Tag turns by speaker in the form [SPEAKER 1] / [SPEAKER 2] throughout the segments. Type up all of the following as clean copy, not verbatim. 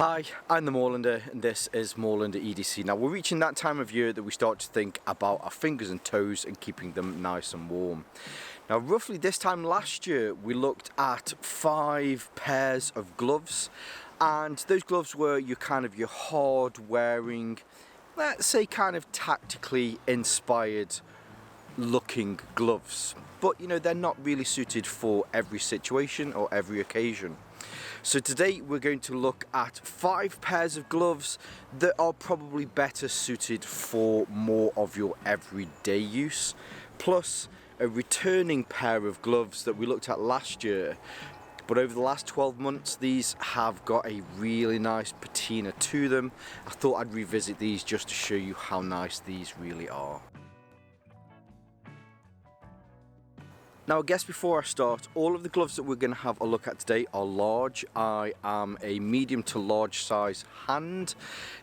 [SPEAKER 1] Hi, I'm the Moorlander and this is Moorlander EDC. Now we're reaching that time of year that we start to think about our fingers and toes and keeping them nice and warm. Now roughly this time last year we looked at 5 pairs of gloves, and those gloves were your hard wearing, let's say kind of tactically inspired looking gloves. But you know, they're not really suited for every situation or every occasion. So today we're going to look at 5 pairs of gloves that are probably better suited for more of your everyday use, plus a returning pair of gloves that we looked at last year, but over the last 12 months these have got a really nice patina to them. I thought I'd revisit these just to show you how nice these really are. Now I guess before I start, all of the gloves that we're going to have a look at today are large. I am a medium to large size hand.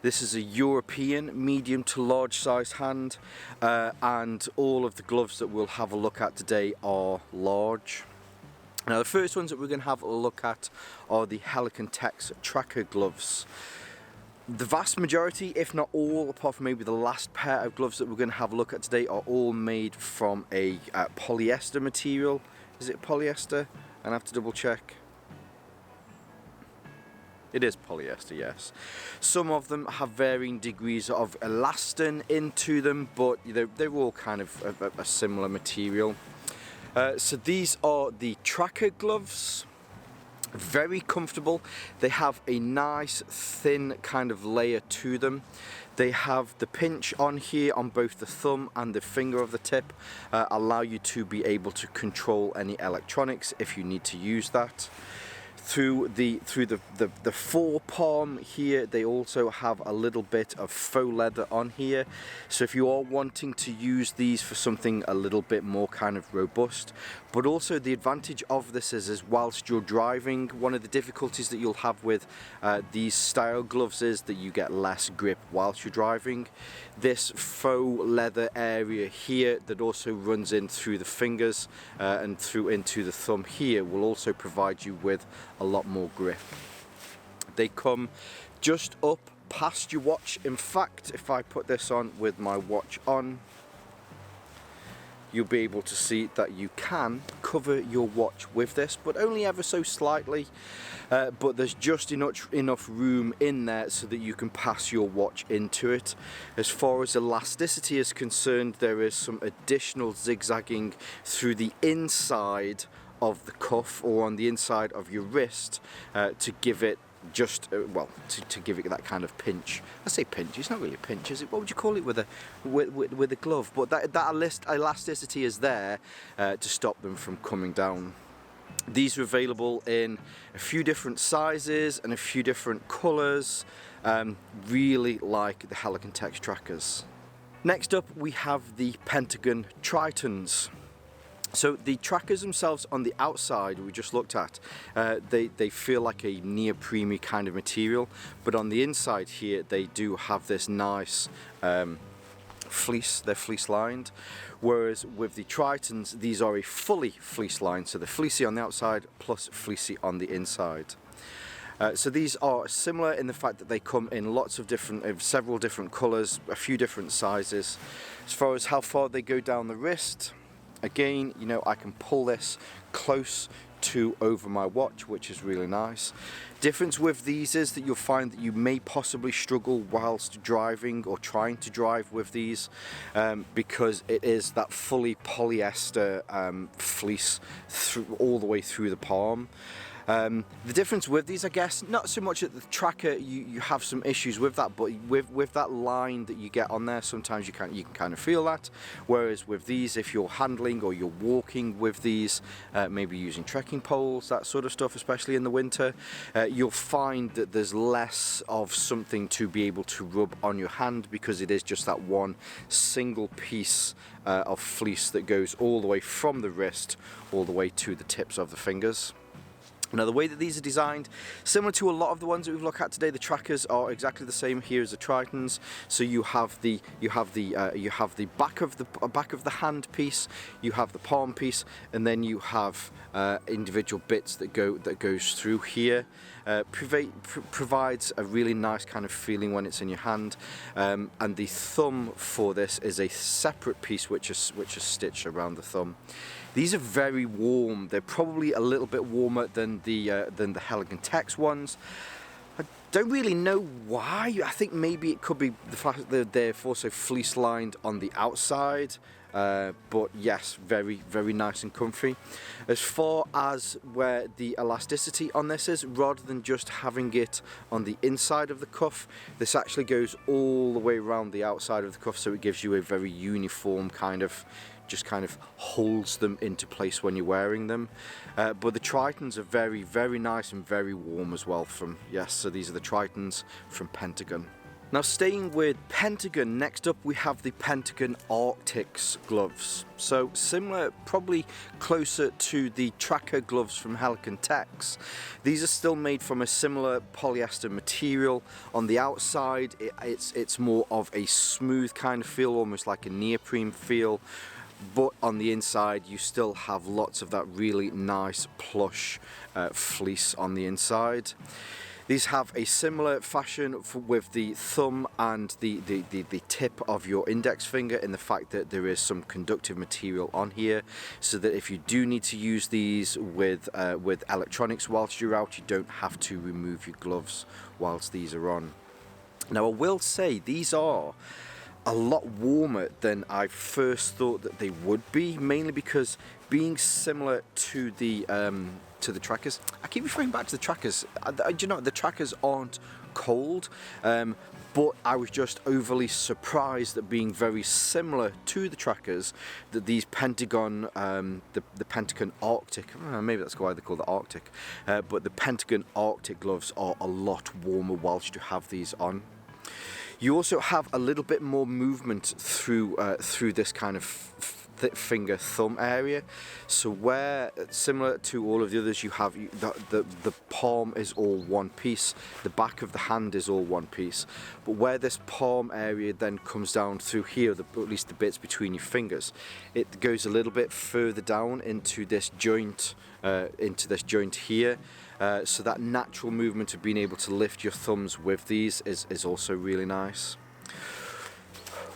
[SPEAKER 1] This is a European medium to large size hand, and all of the gloves that we'll have a look at today are large. Now the first ones that we're going to have a look at are the Helikon-Tex tracker gloves. The vast majority, if not all, apart from maybe the last pair of gloves that we're going to have a look at today, are all made from a polyester material. Is it polyester? I have to double check. It is polyester, yes. Some of them have varying degrees of elastin into them, but they're all kind of a similar material. So these are the tracker gloves. Very comfortable. They have a nice thin kind of layer to them. They have the pinch on here on both the thumb and the finger of the tip, allow you to be able to control any electronics if you need to use that. Through the forearm here, they also have a little bit of faux leather on here, so if you are wanting to use these for something a little bit more kind of robust. But also the advantage of this is whilst you're driving, one of the difficulties that you'll have with these style gloves is that you get less grip whilst you're driving. This faux leather area here that also runs in through the fingers and through into the thumb here will also provide you with a lot more grip. They come just up past your watch. In fact, if I put this on with my watch on, you'll be able to see that you can cover your watch with this, but only ever so slightly. But there's just enough room in there so that you can pass your watch into it. As far as elasticity is concerned, there is some additional zigzagging through the inside of the cuff or on the inside of your wrist to give it just to give it that kind of pinch. I say pinch, it's not really a pinch, is it? What would you call it with a glove? But that elasticity is there to stop them from coming down. These are available in a few different sizes and a few different colours. Really like the Helikon-Tec trackers. Next up we have the Pentagon Tritons. So the trackers themselves on the outside we just looked at, they feel like a neoprene kind of material, but on the inside here they do have this nice fleece. They're fleece lined, whereas with the Tritons these are a fully fleece lined, so they're fleecy on the outside plus fleecy on the inside. So these are similar in the fact that they come in several different colours, a few different sizes. As far as how far they go down the wrist, again, you know, I can pull this close to over my watch, which is really nice. Difference with these is that you'll find that you may possibly struggle whilst driving or trying to drive with these, because it is that fully polyester fleece all the way through the palm. The difference with these, I guess, not so much at the tracker you have some issues with that, but with that line that you get on there, sometimes you can kind of feel that. Whereas with these, if you're handling or you're walking with these, maybe using trekking poles, that sort of stuff, especially in the winter, you'll find that there's less of something to be able to rub on your hand, because it is just that one single piece of fleece that goes all the way from the wrist all the way to the tips of the fingers. Now the way that these are designed, similar to a lot of the ones that we've looked at today, the trackers are exactly the same here as the Tritons. So you have the back of the hand piece, you have the palm piece, and then you have individual bits that goes through here. provides a really nice kind of feeling when it's in your hand, and the thumb for this is a separate piece which is stitched around the thumb. These are very warm. They're probably a little bit warmer than the Helikon-Tex ones. I don't really know why. I think maybe it could be the fact that they're also fleece lined on the outside, but yes, very nice and comfy. As far as where the elasticity on this is, rather than just having it on the inside of the cuff, this actually goes all the way around the outside of the cuff, so it gives you a very uniform kind of, just kind of holds them into place when you're wearing them. But the Tritons are very nice and very warm as well so these are the Tritons from Pentagon. Now, staying with Pentagon, next up we have the Pentagon Arctics gloves. So similar, probably closer to the tracker gloves from Helikon-Tex. These are still made from a similar polyester material. On the outside, it's more of a smooth kind of feel, almost like a neoprene feel. But on the inside you still have lots of that really nice plush fleece on the inside. These have a similar fashion with the thumb and the tip of your index finger, in the fact that there is some conductive material on here, so that if you do need to use these with electronics whilst you're out, you don't have to remove your gloves whilst these are on. Now, I will say these are a lot warmer than I first thought that they would be, mainly because being similar to the trackers, I keep referring back to the trackers. Do you know, the trackers aren't cold, but I was just overly surprised at being very similar to the trackers, that these Pentagon, the Pentagon Arctic, maybe that's why they're called the Arctic, but the Pentagon Arctic gloves are a lot warmer whilst you have these on. You also have a little bit more movement through this kind of finger thumb area. So where, similar to all of the others, you have the palm is all one piece, the back of the hand is all one piece, but where this palm area then comes down through here, at least the bits between your fingers, it goes a little bit further down into this joint here. So that natural movement of being able to lift your thumbs with these is also really nice.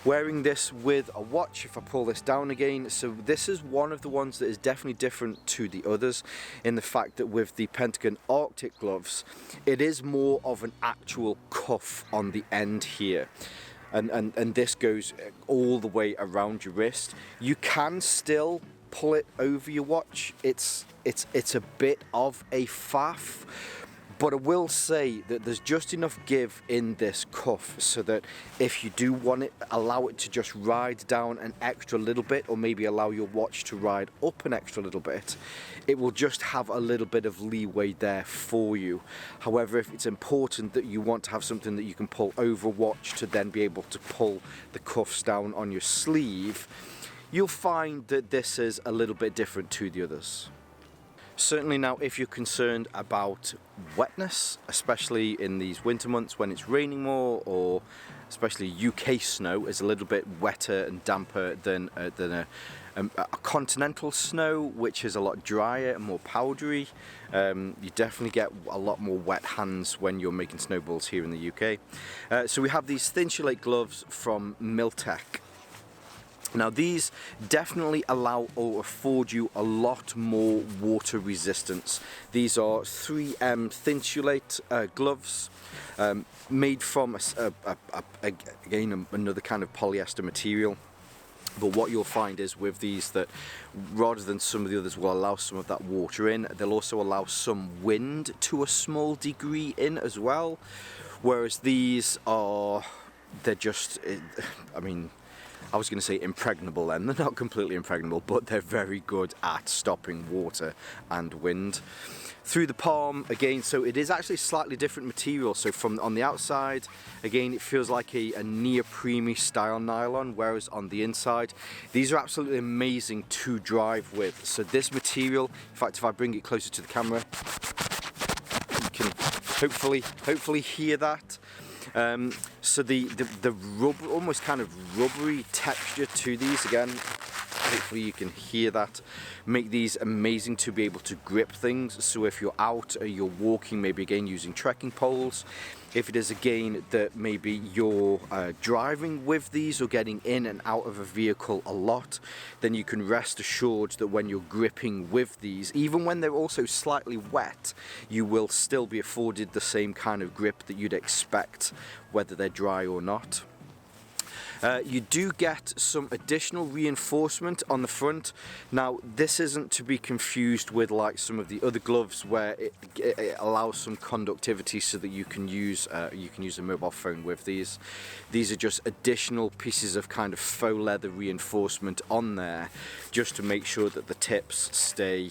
[SPEAKER 1] Wearing this with a watch, if I pull this down again, so this is one of the ones that is definitely different to the others, in the fact that with the Pentagon Arctic gloves, it is more of an actual cuff on the end here. And this goes all the way around your wrist. You can still pull it over your watch. It's a bit of a faff, but I will say that there's just enough give in this cuff so that if you do want it, allow it to just ride down an extra little bit, or maybe allow your watch to ride up an extra little bit, it will just have a little bit of leeway there for you. However, if it's important that you want to have something that you can pull over watch to then be able to pull the cuffs down on your sleeve, you'll find that this is a little bit different to the others. Certainly now, if you're concerned about wetness, especially in these winter months when it's raining more, or especially UK snow is a little bit wetter and damper than a continental snow, which is a lot drier and more powdery. You definitely get a lot more wet hands when you're making snowballs here in the UK. So we have these Thinsulate gloves from Mil-tec. Now, these definitely allow or afford you a lot more water resistance. These are 3M Thinsulate gloves, made from again another kind of polyester material. But what you'll find is with these, that rather than some of the others will allow some of that water in, they'll also allow some wind to a small degree in as well. Whereas these are, they're just, I mean, I was going to say impregnable then, they're not completely impregnable, but they're very good at stopping water and wind. Through the palm, again, so it is actually slightly different material. So from on the outside, again, it feels like a neoprene style nylon, whereas on the inside, these are absolutely amazing to drive with. So this material, in fact, if I bring it closer to the camera, you can hopefully hear that. So the rubber, almost kind of rubbery texture to these, again, hopefully you can hear that, make these amazing to be able to grip things. So if you're out or you're walking, maybe again using trekking poles, if it is again that maybe you're driving with these or getting in and out of a vehicle a lot, then you can rest assured that when you're gripping with these, even when they're also slightly wet, you will still be afforded the same kind of grip that you'd expect whether they're dry or not. You do get some additional reinforcement on the front. Now this isn't to be confused with like some of the other gloves where it allows some conductivity so that you can use a mobile phone with these. These are just additional pieces of kind of faux leather reinforcement on there just to make sure that the tips stay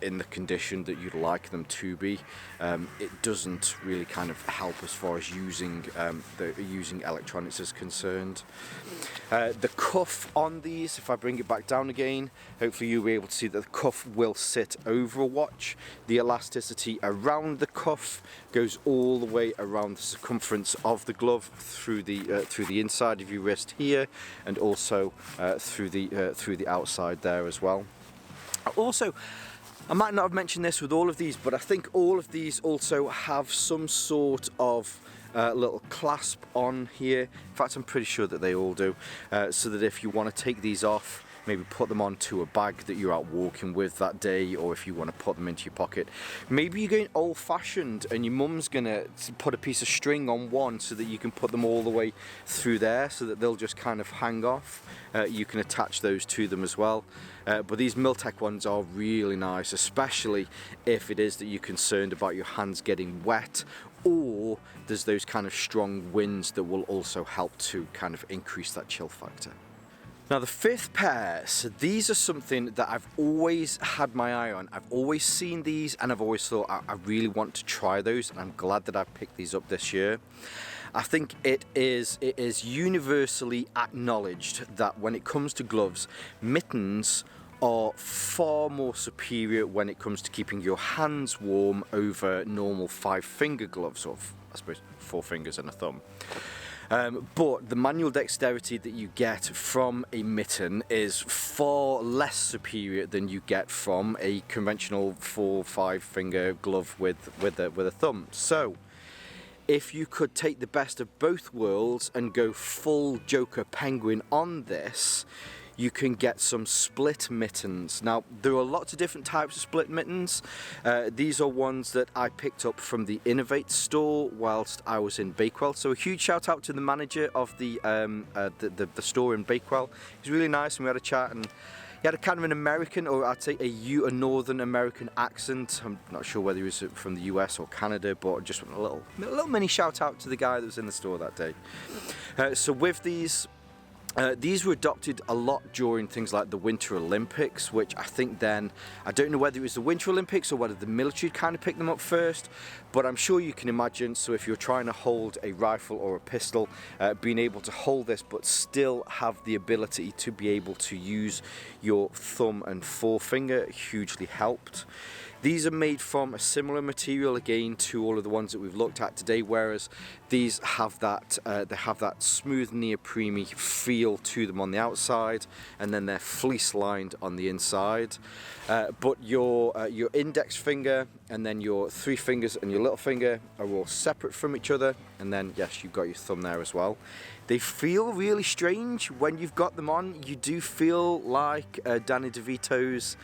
[SPEAKER 1] in the condition that you'd like them to be. It doesn't really kind of help as far as using electronics is concerned. The cuff on these, if I bring it back down again, hopefully you'll be able to see that the cuff will sit over a watch. The elasticity around the cuff goes all the way around the circumference of the glove through the inside of your wrist here, and also through the outside there as well. Also, I might not have mentioned this with all of these, but I think all of these also have some sort of little clasp on here. In fact, I'm pretty sure that they all do, so that if you want to take these off, maybe put them onto a bag that you're out walking with that day, or if you want to put them into your pocket. Maybe you're going old-fashioned and your mum's gonna put a piece of string on one so that you can put them all the way through there so that they'll just kind of hang off. You can attach those to them as well. But these Mil-tec ones are really nice, especially if it is that you're concerned about your hands getting wet, or there's those kind of strong winds that will also help to kind of increase that chill factor. Now the fifth pair, so these are something that I've always had my eye on. I've always seen these and I've always thought I really want to try those, and I'm glad that I picked these up this year. I think it is universally acknowledged that when it comes to gloves, mittens are far more superior when it comes to keeping your hands warm over normal 5-finger gloves, or I suppose 4 fingers and a thumb. But the manual dexterity that you get from a mitten is far less superior than you get from a conventional 4-5 finger glove with a thumb. So if you could take the best of both worlds and go full Joker Penguin on this, you can get some split mittens. Now there are lots of different types of split mittens. These are ones that I picked up from the Innovate store whilst I was in Bakewell. So a huge shout out to the manager of the store in Bakewell. He's really nice, and we had a chat, and he had a kind of an American, or I'd say a Northern American accent. I'm not sure whether he was from the US or Canada, but just a little mini shout out to the guy that was in the store that day. So with these were adopted a lot during things like the Winter Olympics, which I think then, I don't know whether it was the Winter Olympics or whether the military kind of picked them up first, but I'm sure you can imagine, so if you're trying to hold a rifle or a pistol, being able to hold this but still have the ability to be able to use your thumb and forefinger hugely helped. These are made from a similar material again to all of the ones that we've looked at today, whereas these have that smooth neoprene feel to them on the outside, and then they're fleece lined on the inside. But your index finger and then your 3 fingers and your little finger are all separate from each other, and then yes, you've got your thumb there as well. They feel really strange when you've got them on. You do feel like Danny DeVito's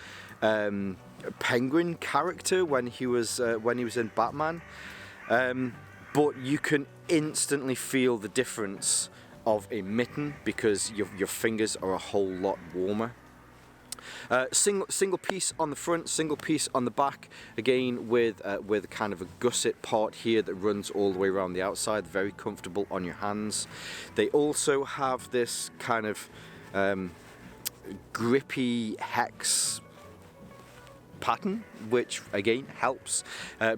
[SPEAKER 1] Penguin character when he was in Batman, but you can instantly feel the difference of a mitten because your fingers are a whole lot warmer. Single piece on the front, single piece on the back, again with kind of a gusset part here that runs all the way around the outside, very comfortable on your hands. They also have this kind of grippy hex pattern, which again helps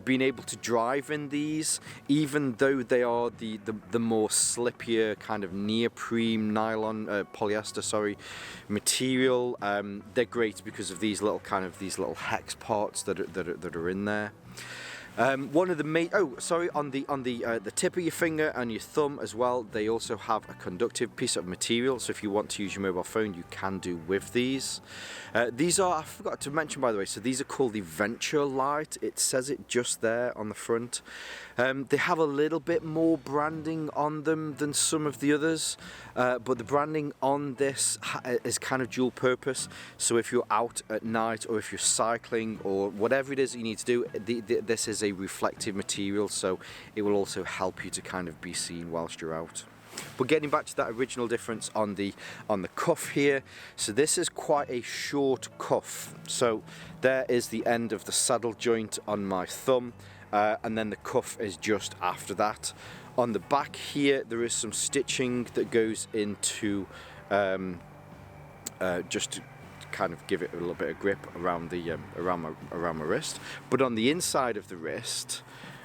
[SPEAKER 1] being able to drive in these, even though they are the more slippier kind of neoprene nylon polyester material. They're great because of these little hex parts that are in there. One of the main, on the tip of your finger and your thumb as well, they also have a conductive piece of material, so if you want to use your mobile phone you can do with these. These are, I forgot to mention by the way, so these are called the Venture Lite. It says it just there on the front. They have a little bit more branding on them than some of the others, but the branding on this is kind of dual purpose, so if you're out at night or if you're cycling or whatever it is that you need to do, this is a reflective material, so it will also help you to kind of be seen whilst you're out. But getting back to that original difference on the cuff here, so this is quite a short cuff, so there is the end of the saddle joint on my thumb, and then the cuff is just after that. On the back here there is some stitching that goes into just to kind of give it a little bit of grip around the around my wrist, but on the inside of the wrist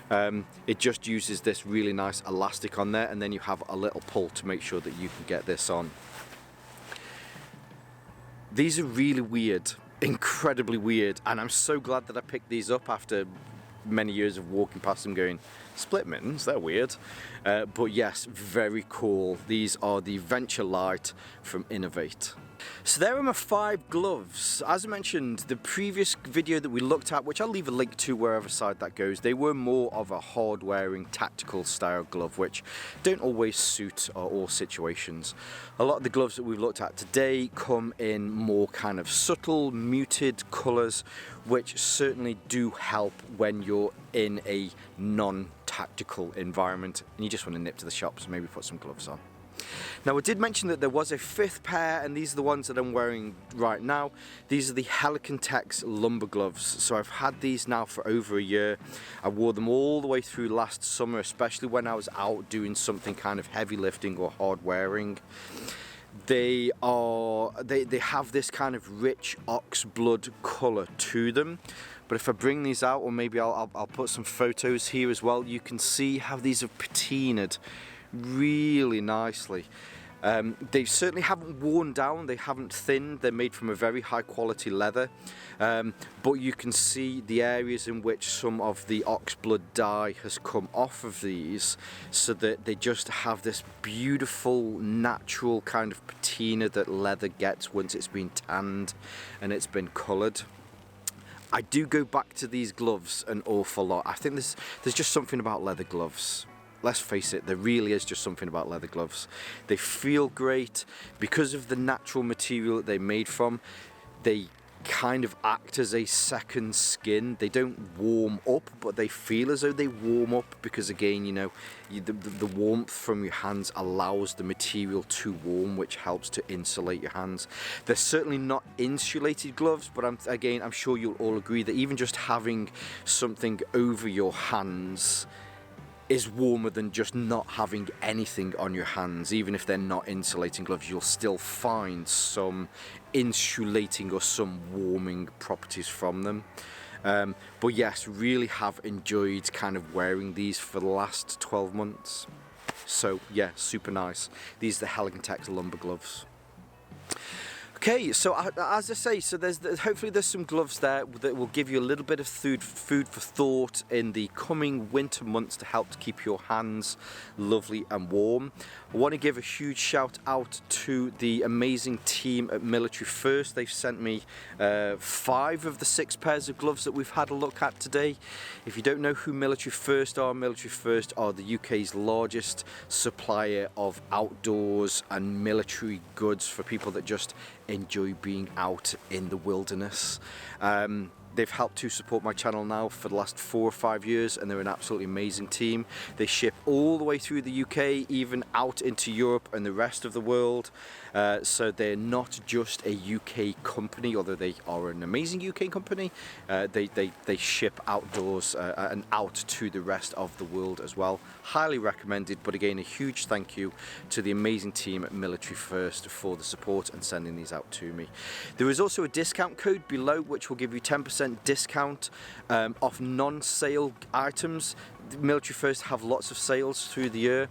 [SPEAKER 1] it just uses this really nice elastic on there, and then you have a little pull to make sure that you can get this on. These are really weird, incredibly weird, and I'm so glad that I picked these up after many years of walking past them going, split mittens, they're weird, but yes, very cool. These are the Venture Lite from Innovate. So there are my 5 gloves. As I mentioned, the previous video that we looked at, which I'll leave a link to wherever side that goes, they were more of a hard wearing tactical style glove, which don't always suit all situations. A lot of the gloves that we've looked at today come in more kind of subtle, muted colours, which certainly do help when you're in a non-tactical environment and you just want to nip to the shops and maybe put some gloves on. Now, I did mention that there was a 5th pair, and these are the ones that I'm wearing right now. These are the Helikon-Tex lumber gloves. So I've had these now for over a year. I wore them all the way through last summer, especially when I was out doing something kind of heavy lifting or hard wearing. They have this kind of rich ox blood colour to them. But if I bring these out, or maybe I'll put some photos here as well, you can see how these have patinaed really nicely. They certainly haven't worn down, they haven't thinned, they're made from a very high quality leather, but you can see the areas in which some of the oxblood dye has come off of these, so that they just have this beautiful natural kind of patina that leather gets once it's been tanned and it's been coloured. I do go back to these gloves an awful lot. I think there's just something about leather gloves. Let's face it, there really is just something about leather gloves. They feel great because of the natural material that they're made from. They kind of act as a second skin. They don't warm up, but they feel as though they warm up because, again, you know, the warmth from your hands allows the material to warm, which helps to insulate your hands. They're certainly not insulated gloves, but I'm sure you'll all agree that even just having something over your hands is warmer than just not having anything on your hands. Even if they're not insulating gloves, you'll still find some insulating or some warming properties from them. But yes, really have enjoyed kind of wearing these for the last 12 months. So yeah, super nice. These are the Helikon-Tec lumber gloves. Okay, so as I say, so hopefully there's some gloves there that will give you a little bit of food for thought in the coming winter months to help to keep your hands lovely and warm. I want to give a huge shout out to the amazing team at Military First. They've sent me 5 of the 6 pairs of gloves that we've had a look at today. If you don't know who Military First are the UK's largest supplier of outdoors and military goods for people that just enjoy being out in the wilderness. They've helped to support my channel now for the last 4 or 5 years, and they're an absolutely amazing team. They ship all the way through the UK, even out into Europe and the rest of the world. So they're not just a UK company, although they are an amazing UK company. They ship outdoors and out to the rest of the world as well. Highly recommended, but again, a huge thank you to the amazing team at Military First for the support and sending these out to me. There is also a discount code below which will give you 10% discount off non-sale items. Military First have lots of sales through the year,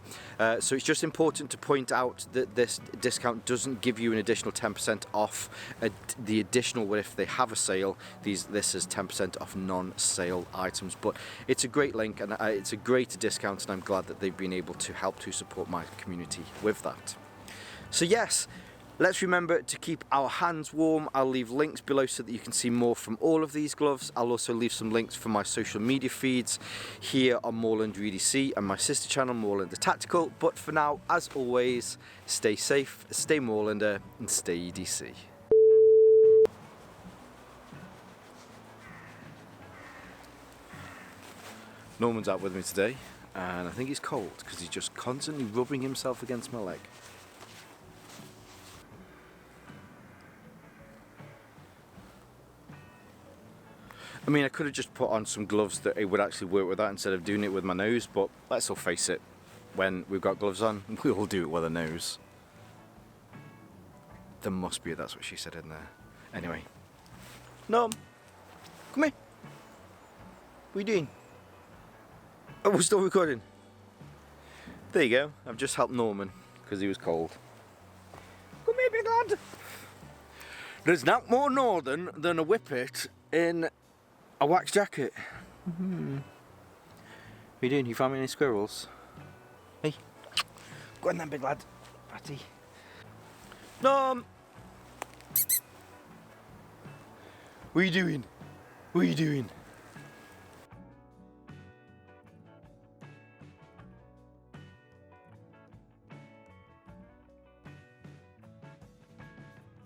[SPEAKER 1] so it's just important to point out that this discount doesn't give you an additional 10% off the additional, if they have a sale. This is 10% off non-sale items, but it's a great link and it's a great discount, and I'm glad that they've been able to help to support my community with that. So yes, let's remember to keep our hands warm. I'll leave links below so that you can see more from all of these gloves. I'll also leave some links for my social media feeds here on Moorlander EDC and my sister channel Moorlander Tactical. But for now, as always, stay safe, stay Moorlander and stay EDC. Norman's out with me today, and I think he's cold because he's just constantly rubbing himself against my leg. I mean, I could have just put on some gloves that it would actually work with that instead of doing it with my nose, but let's all face it, when we've got gloves on, we all do it with a nose. There must be, that's what she said in there. Anyway. Norm, come here. What are you doing? Oh, we're still recording. There you go, I've just helped Norman, because he was cold. Come here, big lad. There's not more northern than a whippet in a wax jacket. What are you doing? You found me any squirrels? Hey, go on then, big lad. Fatty. Norm! What are you doing? What are you doing?